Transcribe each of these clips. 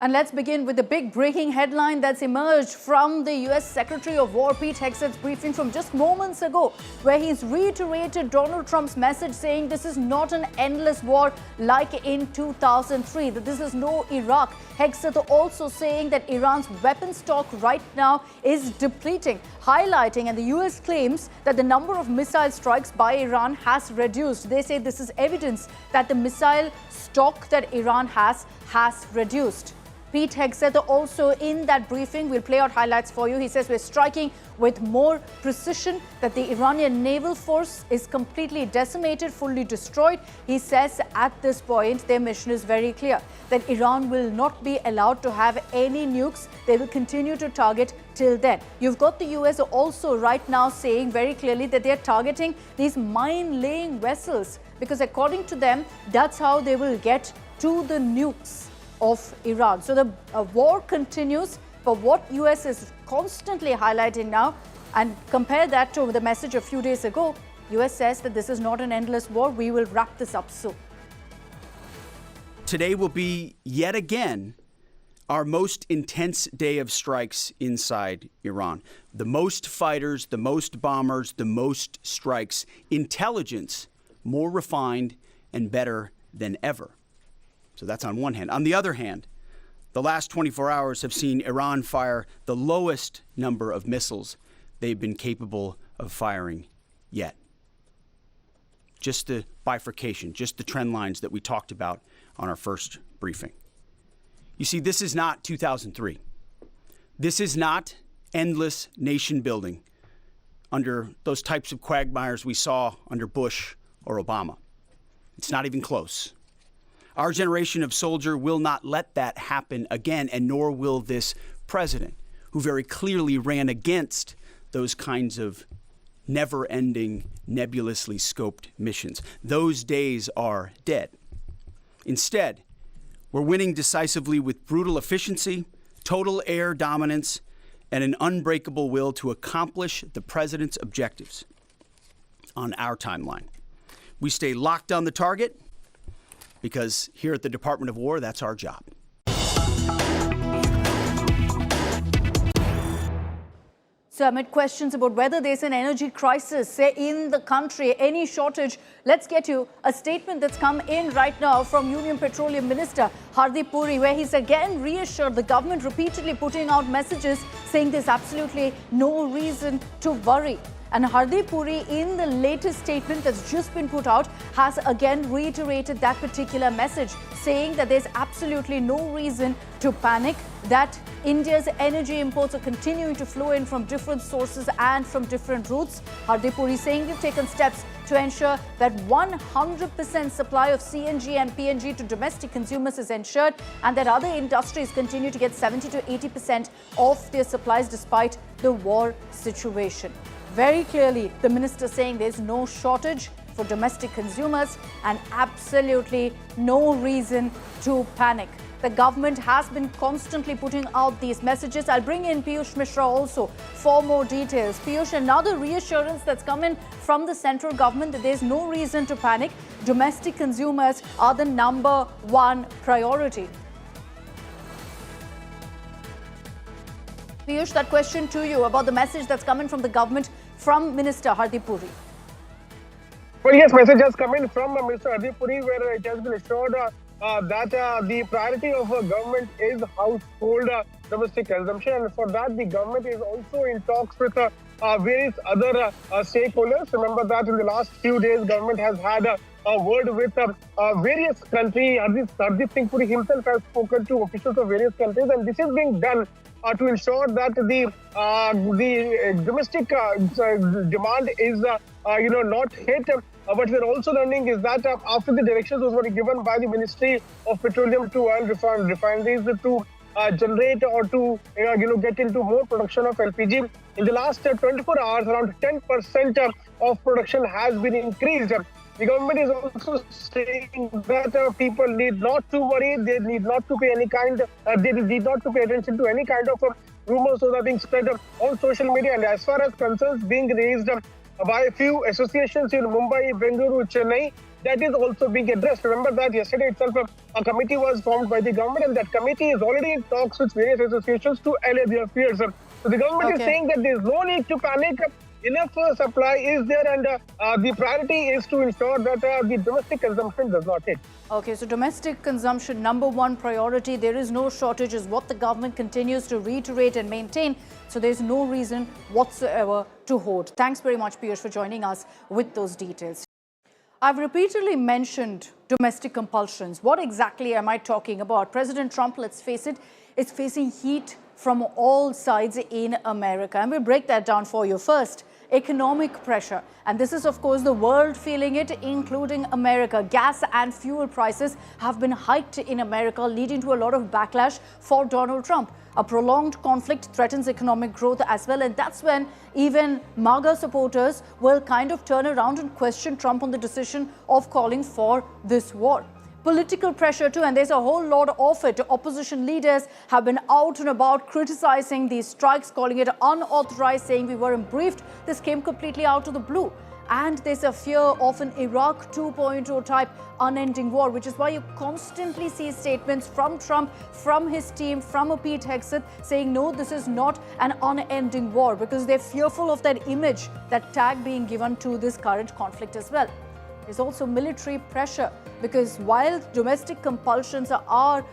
And let's begin with the big breaking headline that's emerged from the US Secretary of War Pete Hegseth's briefing from just moments ago, where he's reiterated Donald Trump's message saying this is not an endless war like in 2003, that this is no Iraq. Hegseth also saying that Iran's weapon stock right now is depleting, highlighting, and the US claims that the number of missile strikes by Iran has reduced. They say this is evidence that the missile stock that Iran has reduced. Pete Hegseth also in that briefing, we'll play out highlights for you. He says we're striking with more precision, that the Iranian naval force is completely decimated, fully destroyed. He says at this point, their mission is very clear, that Iran will not be allowed to have any nukes. They will continue to target till then. You've got the US also right now saying very clearly that they're targeting these mine-laying vessels, because according to them, that's how they will get to the nukes of Iran. So the war continues, but what US is constantly highlighting now, and compare that to the message a few days ago, US says that this is not an endless war. We will wrap this up soon. Today will be yet again our most intense day of strikes inside Iran. The most fighters, the most bombers, the most strikes. Intelligence more refined and better than ever. So that's on one hand. On the other hand, the last 24 hours have seen Iran fire the lowest number of missiles they've been capable of firing yet. Just the bifurcation, just the trend lines that we talked about on our first briefing. You see, this is not 2003. This is not endless nation building under those types of quagmires we saw under Bush or Obama. It's not even close. Our generation of soldier will not let that happen again, and nor will this president, who very clearly ran against those kinds of never-ending, nebulously scoped missions. Those days are dead. Instead, we're winning decisively with brutal efficiency, total air dominance, and an unbreakable will to accomplish the president's objectives on our timeline. We stay locked on the target, because here at the Department of War, that's our job. So amid questions about whether there's an energy crisis, say, in the country, any shortage, let's get you a statement that's come in right now from Union Petroleum Minister Hardeep Puri, where he's again reassured the government, repeatedly putting out messages saying there's absolutely no reason to worry. And Hardeep Puri, in the latest statement that's just been put out, has again reiterated that particular message, saying that there's absolutely no reason to panic, that India's energy imports are continuing to flow in from different sources and from different routes. Hardeep Puri saying we've taken steps to ensure that 100% supply of CNG and PNG to domestic consumers is ensured, and that other industries continue to get 70 to 80% of their supplies despite the war situation. Very clearly, the minister saying there's no shortage for domestic consumers and absolutely no reason to panic. The government has been constantly putting out these messages. I'll bring in Piyush Mishra also for more details. Piyush, another reassurance that's come in from the central government that there's no reason to panic. Domestic consumers are the number one priority. Piyush, that question to you about the message that's coming from the government from Minister Hardeep Puri. Well, yes, message has come in from Mr. Hardeep Puri, where it has been assured that the priority of government is household domestic consumption, and for that the government is also in talks with various other stakeholders. Remember that in the last few days, government has had a word with various countries. Hardeep Singh Puri himself has spoken to officials of various countries, and this is being done to ensure that the domestic demand is not hit. What we're also learning is that after the directions was given by the Ministry of Petroleum to oil refineries to generate or to get into more production of LPG, in the last 24 hours, around 10% of production has been increased. The government is also saying that people need not to worry, they need not to pay any kind, they need not to pay attention to any kind of rumors that are being spread on social media. And as far as concerns being raised by a few associations in Mumbai, Bengaluru, Chennai. That is also being addressed. Remember that yesterday itself a committee was formed by the government, and that committee is already in talks with various associations to allay their fears. So the government is saying that there is no need to panic. Enough supply is there, and the priority is to ensure that the domestic consumption does not hit. Okay, so domestic consumption, number one priority. There is no shortage, is what the government continues to reiterate and maintain. So there's no reason whatsoever to hoard. Thanks very much, Piyush, for joining us with those details. I've repeatedly mentioned domestic compulsions. What exactly am I talking about? President Trump, let's face it, is facing heat from all sides in America. And we'll break that down for you. First, economic pressure. And this is, of course, the world feeling it, including America. Gas and fuel prices have been hiked in America, leading to a lot of backlash for Donald Trump. A prolonged conflict threatens economic growth as well, and that's when even MAGA supporters will kind of turn around and question Trump on the decision of calling for this war. Political pressure too, and there's a whole lot of it. Opposition leaders have been out and about criticizing these strikes, calling it unauthorized, saying we weren't briefed. This came completely out of the blue. And there's a fear of an Iraq 2.0 type unending war, which is why you constantly see statements from Trump, from his team, from Pete Hegseth saying, no, this is not an unending war, because they're fearful of that image, that tag being given to this current conflict as well. There's also military pressure, because while domestic compulsions are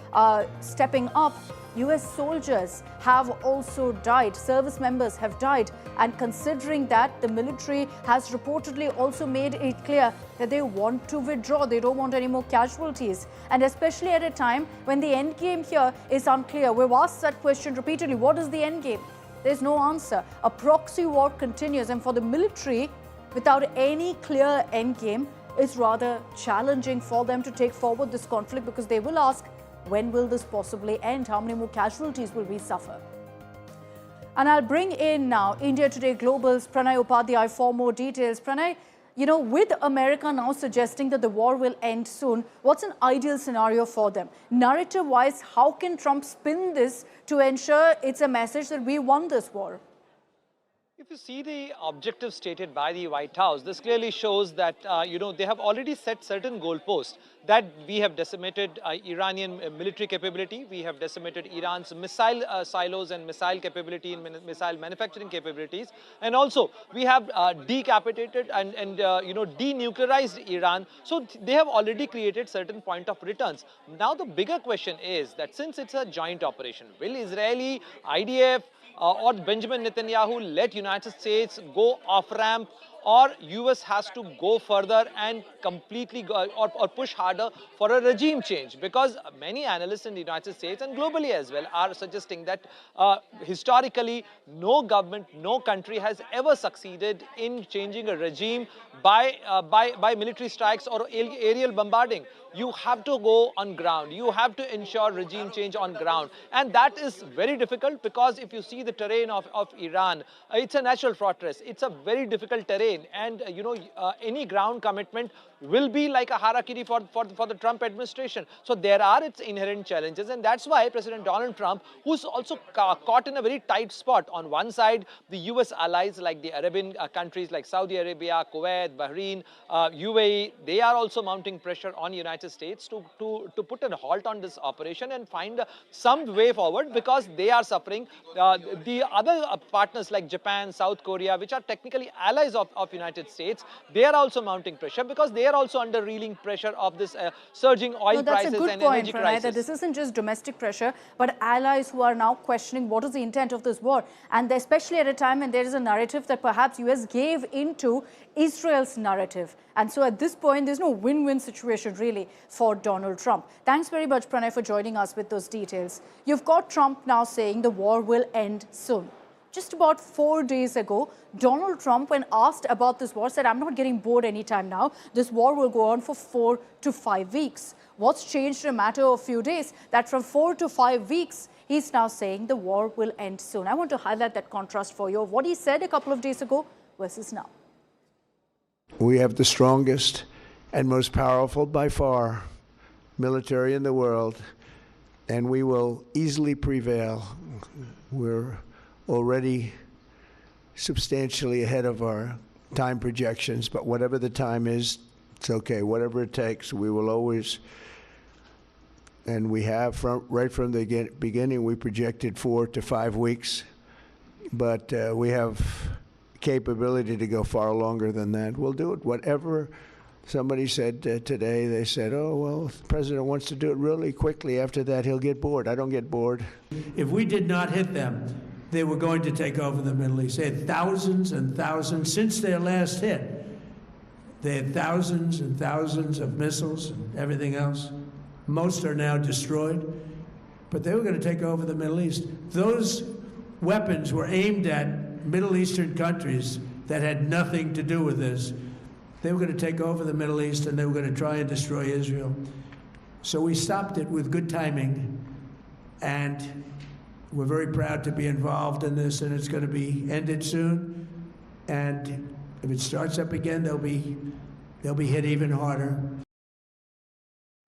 stepping up, US soldiers have also died, service members have died, and considering that, the military has reportedly also made it clear that they want to withdraw, they don't want any more casualties, and especially at a time when the end game here is unclear. We've asked that question repeatedly, what is the end game? There's no answer. A proxy war continues, and for the military, without any clear end game, it's rather challenging for them to take forward this conflict, because they will ask, when will this possibly end? How many more casualties will we suffer? And I'll bring in now India Today Global's Pranay Upadhyay for more details. Pranay, you know, with America now suggesting that the war will end soon, what's an ideal scenario for them? Narrative-wise, how can Trump spin this to ensure it's a message that we won this war? If you see the objective stated by the White House, this clearly shows that, they have already set certain goalposts, that we have decimated Iranian military capability, we have decimated Iran's missile silos and missile capability and missile manufacturing capabilities, and also we have decapitated and denuclearized Iran. So they have already created certain point of returns. Now the bigger question is that since it's a joint operation, will Israeli, IDF, or Benjamin Netanyahu let United States go off-ramp, or US has to go further and completely go, or push harder for a regime change? Because many analysts in the United States and globally as well are suggesting that historically no government, no country has ever succeeded in changing a regime by military strikes or aerial bombarding. You have to go on ground. You have to ensure regime change on ground. And that is very difficult, because if you see the terrain of Iran, it's a natural fortress. It's a very difficult terrain. And, any ground commitment will be like a harakiri for the Trump administration. So there are its inherent challenges. And that's why President Donald Trump, who's also caught in a very tight spot. On one side, the US allies like the Arabian countries like Saudi Arabia, Kuwait, Bahrain, UAE, they are also mounting pressure on United States to put a halt on this operation and find some way forward, because they are suffering. The other partners like Japan, South Korea, which are technically allies of United States, they are also mounting pressure, because they are also under reeling pressure of this surging oil prices and energy crisis. That this isn't just domestic pressure, but allies who are now questioning what is the intent of this war, and especially at a time when there is a narrative that perhaps US gave into Israel's narrative. And so at this point, there's no win-win situation really for Donald Trump. Thanks very much, Pranay, for joining us with those details. You've got Trump now saying the war will end soon. Just about 4 days ago, Donald Trump, when asked about this war, said, I'm not getting bored anytime now. This war will go on for 4 to 5 weeks. What's changed in a matter of a few days? That from 4 to 5 weeks, he's now saying the war will end soon. I want to highlight that contrast for you of what he said a couple of days ago versus now. We have the strongest and most powerful, by far, military in the world, and we will easily prevail. We're already substantially ahead of our time projections, but whatever the time is, it's okay. Whatever it takes, we will always, and we have right from the beginning, we projected 4 to 5 weeks, but we have capability to go far longer than that. We'll do it. Whatever somebody said today, they said, oh, well, the president wants to do it really quickly. After that, he'll get bored. I don't get bored. If we did not hit them, they were going to take over the Middle East. They had thousands and thousands since their last hit. They had thousands and thousands of missiles and everything else. Most are now destroyed. But they were going to take over the Middle East. Those weapons were aimed at Middle Eastern countries that had nothing to do with this. They were going to take over the Middle East, and they were going to try and destroy Israel. So we stopped it with good timing, and we're very proud to be involved in this, and it's going to be ended soon. And if it starts up again, they'll be hit even harder.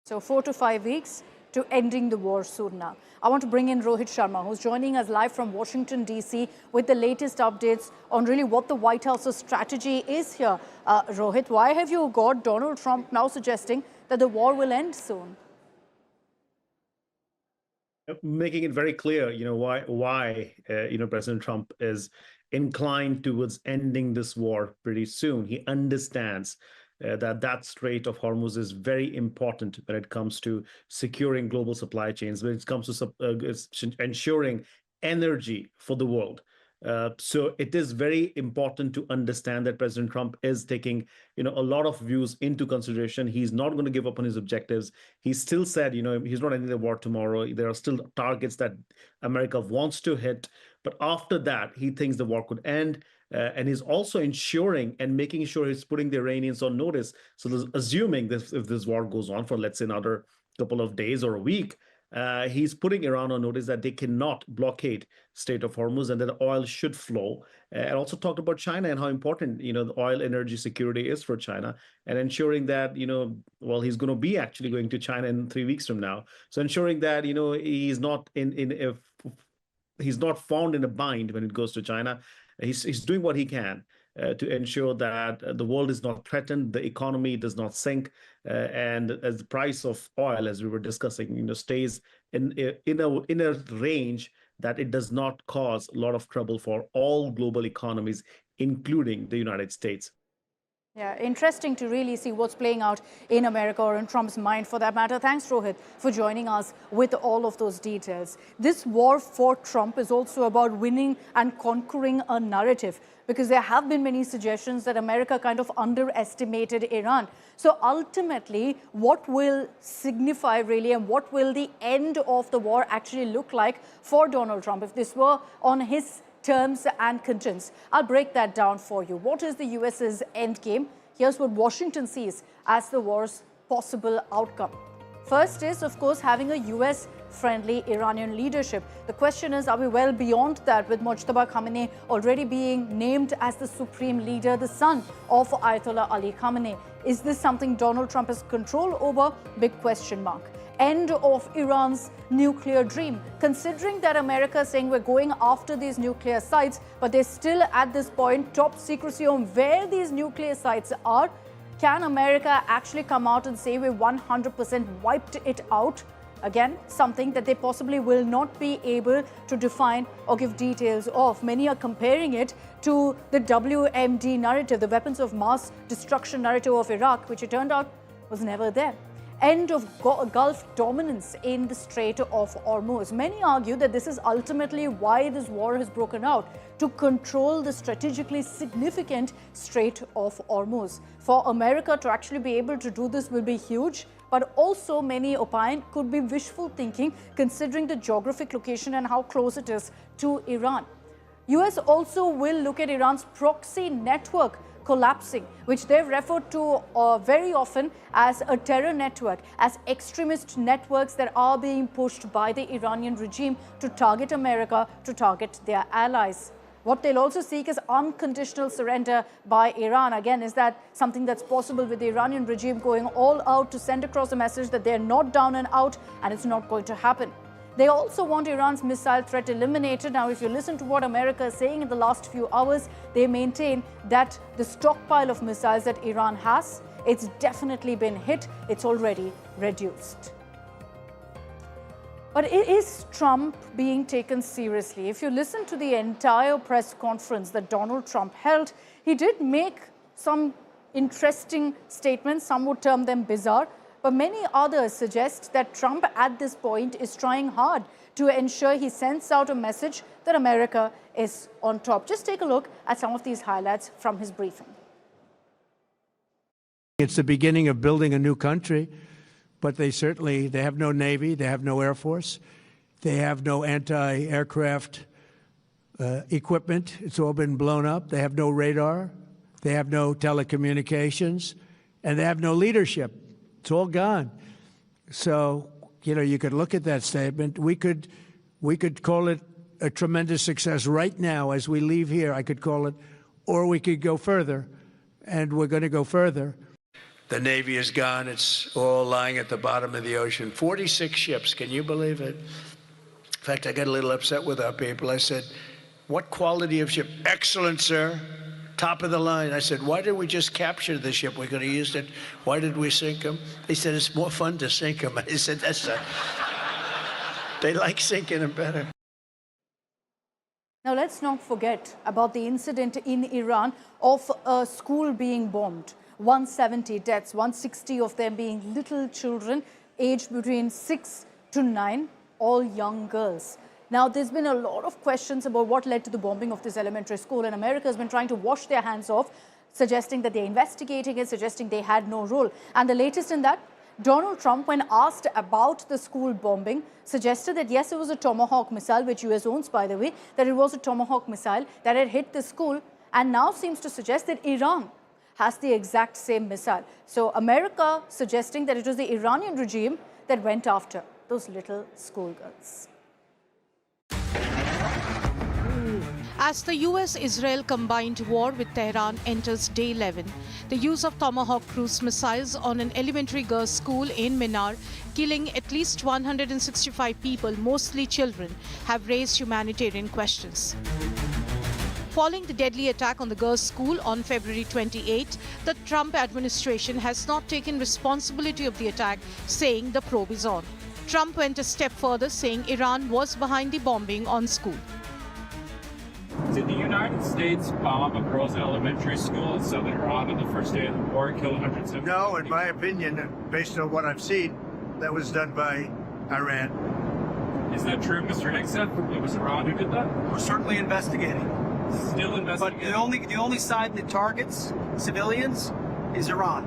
So 4 to 5 weeks to ending the war soon now. I want to bring in Rohit Sharma, who's joining us live from Washington, D.C. with the latest updates on really what the White House's strategy is here. Rohit, why have you got Donald Trump now suggesting that the war will end soon? Making it very clear, why President Trump is inclined towards ending this war pretty soon. He understands that Strait of Hormuz is very important when it comes to securing global supply chains, when it comes to ensuring energy for the world. So it is very important to understand that President Trump is taking, a lot of views into consideration. He's not going to give up on his objectives. He still said, he's not ending the war tomorrow. There are still targets that America wants to hit. But after that, he thinks the war could end. And he's also ensuring and making sure he's putting the Iranians on notice. So assuming this, if this war goes on for, let's say, another couple of days or a week, he's putting Iran on notice that they cannot blockade Strait of Hormuz and that oil should flow. And also talked about China and how important, the oil energy security is for China, and ensuring that, he's going to be actually going to China in 3 weeks from now. So ensuring that, he's not he's not found in a bind when it goes to China. He's doing what he can to ensure that the world is not threatened, the economy does not sink, and as the price of oil, as we were discussing, stays in a range that it does not cause a lot of trouble for all global economies, including the United States. Yeah, interesting to really see what's playing out in America, or in Trump's mind for that matter. Thanks, Rohit, for joining us with all of those details. This war for Trump is also about winning and conquering a narrative, because there have been many suggestions that America kind of underestimated Iran. So ultimately, what will signify really, and what will the end of the war actually look like for Donald Trump if this were on his terms and conditions? I'll break that down for you. What is the US's endgame? Here's what Washington sees as the war's possible outcome. First is, of course, having a US-friendly Iranian leadership. The question is, are we well beyond that, with Mojtaba Khamenei already being named as the supreme leader, the son of Ayatollah Ali Khamenei? Is this something Donald Trump has control over? Big question mark. End of Iran's nuclear dream, considering that America is saying we're going after these nuclear sites, but there's still at this point top secrecy on where these nuclear sites are. Can America actually come out and say we 100% wiped it out? Again, something that they possibly will not be able to define or give details of. Many are comparing it to the WMD narrative, the weapons of mass destruction narrative of Iraq, which it turned out was never there. End of Gulf dominance in the Strait of Hormuz. Many argue that this is ultimately why this war has broken out, to control the strategically significant Strait of Hormuz. For America to actually be able to do this will be huge, but also many opine could be wishful thinking, considering the geographic location and how close it is to Iran. US also will look at Iran's proxy network collapsing, which they've referred to very often as a terror network, as extremist networks that are being pushed by the Iranian regime to target America, to target their allies. What they'll also seek is unconditional surrender by Iran. Again, is that something that's possible with the Iranian regime going all out to send across a message that they're not down and out, and it's not going to happen? They also want Iran's missile threat eliminated. Now, if you listen to what America is saying in the last few hours, they maintain that the stockpile of missiles that Iran has, it's definitely been hit. It's already reduced. But is Trump being taken seriously? If you listen to the entire press conference that Donald Trump held, he did make some interesting statements. Some would term them bizarre. But many others suggest that Trump at this point is trying hard to ensure he sends out a message that America is on top. Just take a look at some of these highlights from his briefing. It's the beginning of building a new country, but they have no Navy, they have no Air Force, they have no anti-aircraft equipment. It's all been blown up. They have no radar, they have no telecommunications, and they have no leadership. It's all gone. So, you could look at that statement. We could call it a tremendous success right now as we leave here. I could call it, or we could go further, and we're going to go further. The Navy is gone. It's all lying at the bottom of the ocean. 46 ships. Can you believe it? In fact, I got a little upset with our people. I said, "What quality of ship?" "Excellent, sir. Top of the line." I said, "Why did we just capture the ship? We could have used it. Why did we sink them?" He said, "It's more fun to sink them." I said, they like sinking them better. Now, let's not forget about the incident in Iran of a school being bombed. 170 deaths, 160 of them being little children aged between 6 to 9, all young girls. Now, there's been a lot of questions about what led to the bombing of this elementary school, and America has been trying to wash their hands off, suggesting that they're investigating it, suggesting they had no role. And the latest in that, Donald Trump, when asked about the school bombing, suggested that yes, it was a Tomahawk missile, which US owns, by the way, that it was a Tomahawk missile that had hit the school, and now seems to suggest that Iran has the exact same missile. So America suggesting that it was the Iranian regime that went after those little schoolgirls. As the US-Israel combined war with Tehran enters day 11, the use of Tomahawk cruise missiles on an elementary girls' school in Minar, killing at least 165 people, mostly children, have raised humanitarian questions. Following the deadly attack on the girls' school on February 28, the Trump administration has not taken responsibility of the attack, saying the probe is on. Trump went a step further, saying Iran was behind the bombing on school. Did the United States bomb a girls' elementary school in southern Iran on the first day of the war, kill 170? No, in my opinion, based on what I've seen, that was done by Iran. Is that true, Mr. Hegseth? It was Iran who did that? We're certainly investigating. Still investigating? But the only side that targets civilians is Iran.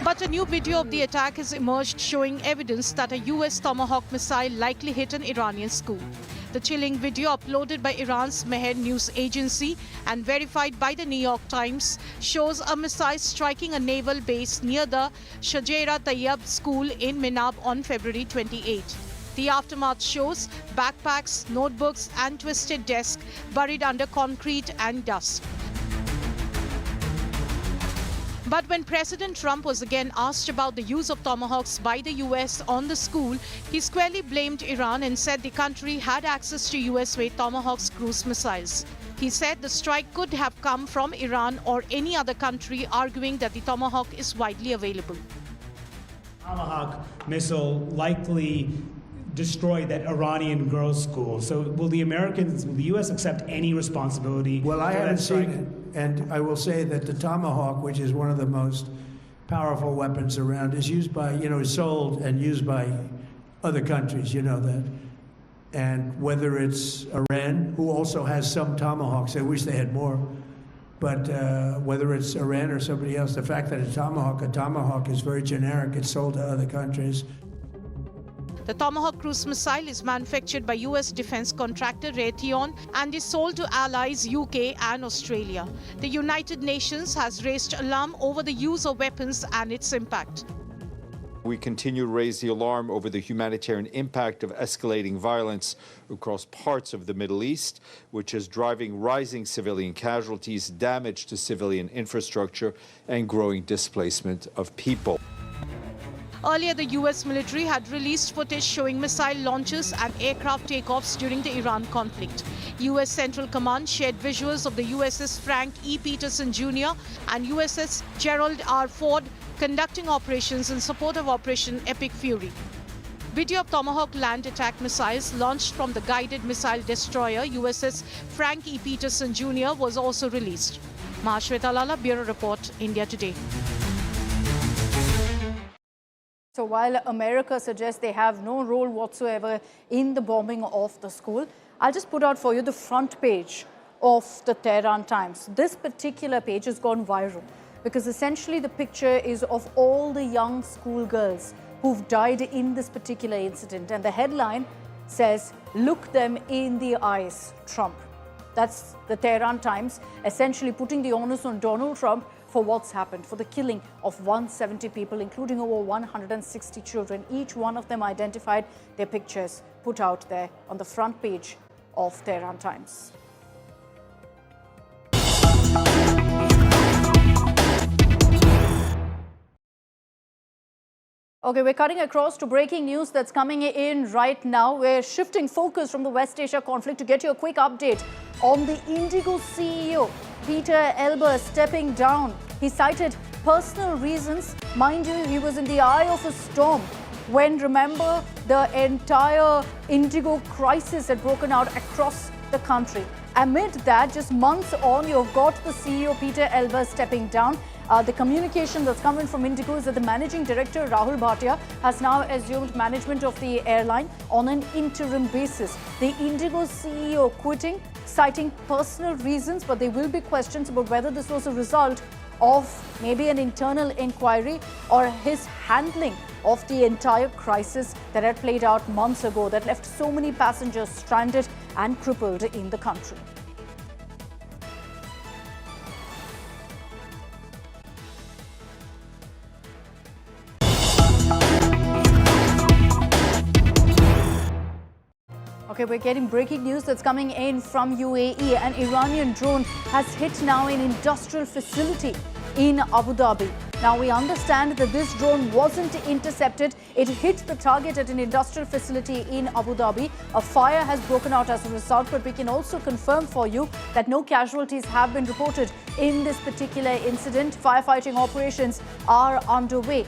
But a new video of the attack has emerged showing evidence that a US Tomahawk missile likely hit an Iranian school. The chilling video, uploaded by Iran's Mehr news agency and verified by the New York Times, shows a missile striking a naval base near the Shajara Tayyab school in Minab on February 28. The aftermath shows backpacks, notebooks, and twisted desks buried under concrete and dust. But when President Trump was again asked about the use of Tomahawks by the US on the school, he squarely blamed Iran and said the country had access to US-made Tomahawks cruise missiles. He said the strike could have come from Iran or any other country, arguing that the Tomahawk is widely available. Tomahawk missile likely destroyed that Iranian girls' school. So will the U.S. accept any responsibility? Well, I for haven't that strike? seen it, and I will say that the Tomahawk, which is one of the most powerful weapons around, is used by, is sold and used by other countries, you know that. And whether it's Iran, who also has some Tomahawks, I wish they had more, but whether it's Iran or somebody else, the fact that a Tomahawk is very generic, it's sold to other countries. The Tomahawk cruise missile is manufactured by US defense contractor Raytheon and is sold to allies UK and Australia. The United Nations has raised alarm over the use of weapons and its impact. We continue to raise the alarm over the humanitarian impact of escalating violence across parts of the Middle East, which is driving rising civilian casualties, damage to civilian infrastructure, and growing displacement of people. Earlier, the US military had released footage showing missile launches and aircraft takeoffs during the Iran conflict. US Central Command shared visuals of the USS Frank E. Peterson Jr. and USS Gerald R. Ford conducting operations in support of Operation Epic Fury. Video of Tomahawk land attack missiles launched from the guided missile destroyer USS Frank E. Peterson Jr. was also released. Mahashweta Lala, Bureau Report, India Today. So while America suggests they have no role whatsoever in the bombing of the school, I'll just put out for you the front page of the Tehran Times. This particular page has gone viral because essentially the picture is of all the young schoolgirls who've died in this particular incident. And the headline says, "Look them in the eyes, Trump." That's the Tehran Times essentially putting the onus on Donald Trump for what's happened, for the killing of 170 people, including over 160 children. Each one of them identified, their pictures put out there on the front page of Tehran Times. Okay, we're cutting across to breaking news that's coming in right now. We're shifting focus from the West Asia conflict to get you a quick update on the Indigo CEO, Peter Elber, stepping down. He cited personal reasons. Mind you, he was in the eye of a storm when, remember, the entire Indigo crisis had broken out across the country. Amid that, just months on, you've got the CEO, Peter Elber, stepping down. The communication that's coming from Indigo is that the managing director, Rahul Bhatia, has now assumed management of the airline on an interim basis. The Indigo CEO quitting, citing personal reasons, but there will be questions about whether this was a result of maybe an internal inquiry or his handling of the entire crisis that had played out months ago that left so many passengers stranded and crippled in the country. Okay, we're getting breaking news that's coming in from UAE. An Iranian drone has hit now an industrial facility in Abu Dhabi. Now, we understand that this drone wasn't intercepted. It hit the target at an industrial facility in Abu Dhabi. A fire has broken out as a result, but we can also confirm for you that no casualties have been reported in this particular incident. Firefighting operations are underway.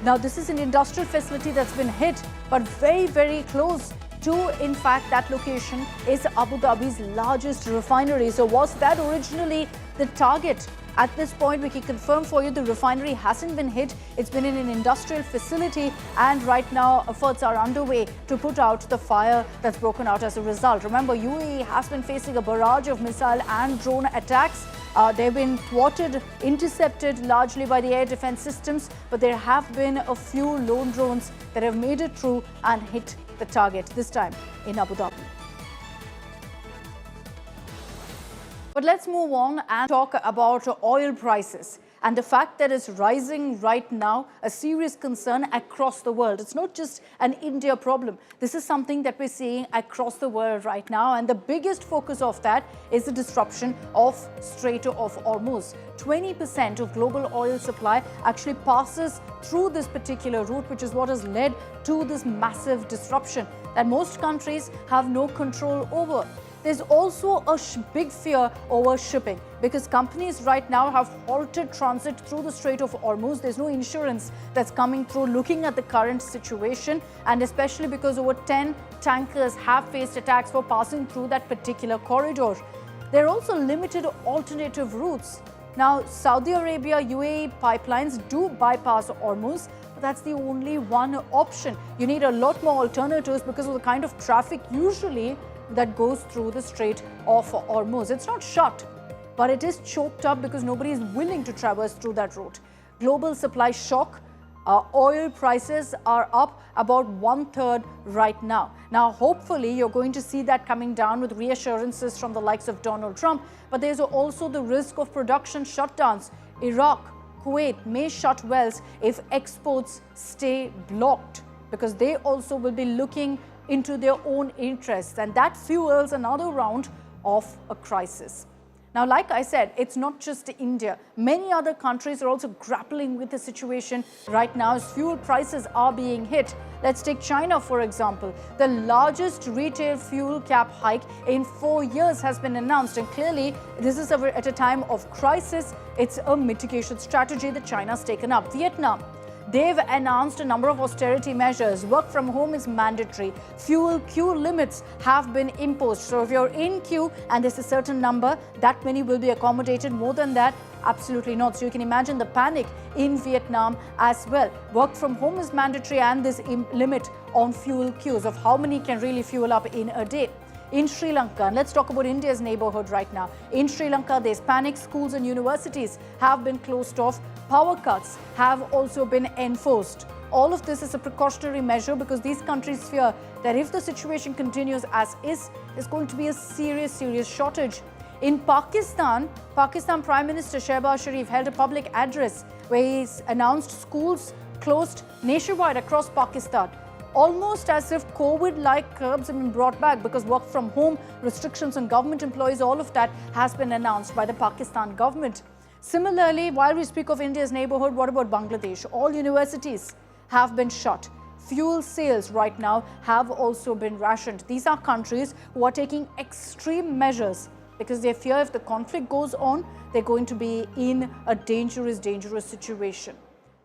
Now, this is an industrial facility that's been hit, but very, very close to, in fact, that location is Abu Dhabi's largest refinery. So was that originally the target? At this point, we can confirm for you the refinery hasn't been hit. It's been in an industrial facility, and right now efforts are underway to put out the fire that's broken out as a result. Remember, UAE has been facing a barrage of missile and drone attacks. They've been thwarted, intercepted largely by the air defense systems, but there have been a few lone drones that have made it through and hit the target, this time in Abu Dhabi. But let's move on and talk about oil prices and the fact that it's rising right now, a serious concern across the world. It's not just an India problem. This is something that we're seeing across the world right now, and the biggest focus of that is the disruption of Strait of Hormuz. 20% of global oil supply actually passes through this particular route, which is what has led to this massive disruption that most countries have no control over. There's also a big fear over shipping because companies right now have halted transit through the Strait of Hormuz. There's no insurance that's coming through looking at the current situation, and especially because over 10 tankers have faced attacks for passing through that particular corridor. There are also limited alternative routes. Now, Saudi Arabia, UAE pipelines do bypass Hormuz, but that's the only one option. You need a lot more alternatives because of the kind of traffic usually that goes through the Strait of Hormuz. It's not shut, but it is choked up because nobody is willing to traverse through that route. Global supply shock. Oil prices are up about 1/3 right now. Now, hopefully, you're going to see that coming down with reassurances from the likes of Donald Trump, but there's also the risk of production shutdowns. Iraq, Kuwait may shut wells if exports stay blocked because they also will be looking into their own interests, and that fuels another round of a crisis. Now, like I said, it's not just India. Many other countries are also grappling with the situation right now as fuel prices are being hit. Let's take China, for example. The largest retail fuel cap hike in 4 years has been announced. And clearly, this is at a time of crisis. It's a mitigation strategy that China's taken up. Vietnam. They've announced a number of austerity measures. Work from home is mandatory. Fuel queue limits have been imposed. So if you're in queue and there's a certain number, that many will be accommodated. More than that, absolutely not. So you can imagine the panic in Vietnam as well. Work from home is mandatory and this limit on fuel queues of how many can really fuel up in a day. In Sri Lanka, and let's talk about India's neighborhood right now. In Sri Lanka, there's panic. Schools and universities have been closed off. Power cuts have also been enforced. All of this is a precautionary measure because these countries fear that if the situation continues as is, there's going to be a serious shortage. In Pakistan, Prime Minister Shehbaz Sharif held a public address where he's announced schools closed nationwide across Pakistan. Almost as if COVID-like curbs have been brought back because work from home, restrictions on government employees, all of that has been announced by the Pakistan government. Similarly, while we speak of India's neighborhood, what about Bangladesh? All universities have been shut. Fuel sales right now have also been rationed. These are countries who are taking extreme measures because they fear if the conflict goes on, they're going to be in a dangerous situation.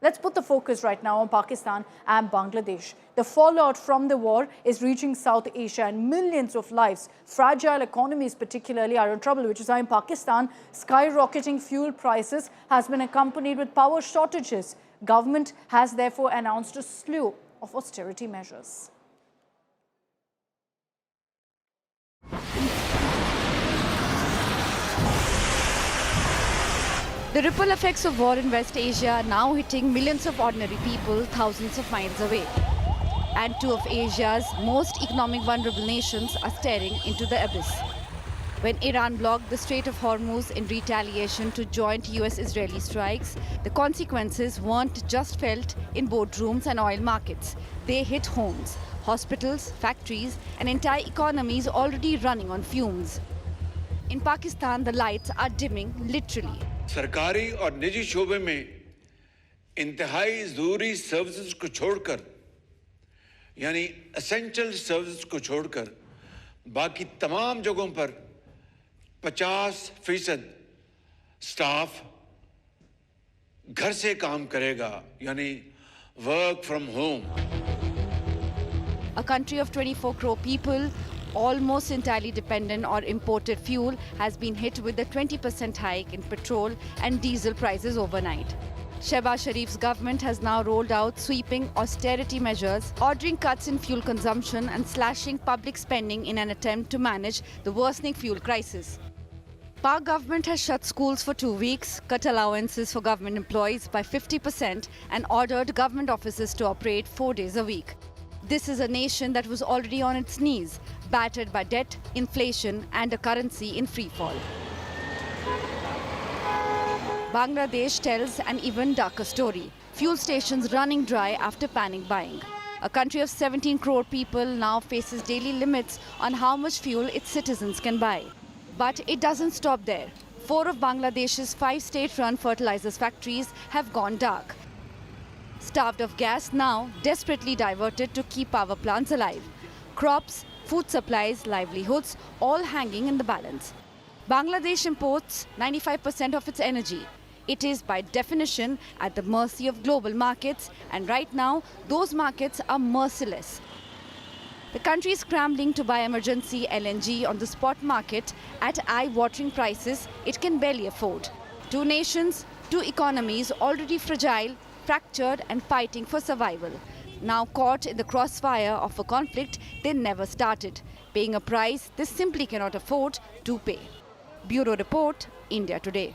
Let's put the focus right now on Pakistan and Bangladesh. The fallout from the war is reaching South Asia and millions of lives. Fragile economies particularly are in trouble, which is why in Pakistan, skyrocketing fuel prices has been accompanied with power shortages. Government has therefore announced a slew of austerity measures. The ripple effects of war in West Asia are now hitting millions of ordinary people thousands of miles away. And two of Asia's most economic vulnerable nations are staring into the abyss. When Iran blocked the Strait of Hormuz in retaliation to joint US-Israeli strikes, the consequences weren't just felt in boardrooms and oil markets. They hit homes, hospitals, factories, and entire economies already running on fumes. In Pakistan, the lights are dimming literally. सरकारी और निजी शोबे में इंतहाई ज़रूरी services को छोड़कर यानी एसेंशियल सर्विसेज को छोड़कर बाकी तमाम जगहों पर 50% स्टाफ घर से काम करेगा यानी work from home. A country of 24 crore people, almost entirely dependent on imported fuel, has been hit with a 20% hike in petrol and diesel prices overnight. Shehbaz Sharif's government has now rolled out sweeping austerity measures, ordering cuts in fuel consumption and slashing public spending in an attempt to manage the worsening fuel crisis. Pak government has shut schools for 2 weeks, cut allowances for government employees by 50% and ordered government offices to operate 4 days a week. This is a nation that was already on its knees, battered by debt, inflation and a currency in free fall. Bangladesh tells an even darker story. Fuel stations running dry after panic buying. A country of 17 crore people now faces daily limits on how much fuel its citizens can buy. But it doesn't stop there. 4 of Bangladesh's 5 state-run fertilizers factories have gone dark. Starved of gas now, desperately diverted to keep power plants alive. Crops, food supplies, livelihoods, all hanging in the balance. Bangladesh imports 95% of its energy. It is by definition at the mercy of global markets, and right now those markets are merciless. The country is scrambling to buy emergency LNG on the spot market at eye-watering prices it can barely afford. 2 nations, 2 economies already fragile, fractured and fighting for survival. Now caught in the crossfire of a conflict they never started, paying a price they simply cannot afford to pay. Bureau Report, India Today.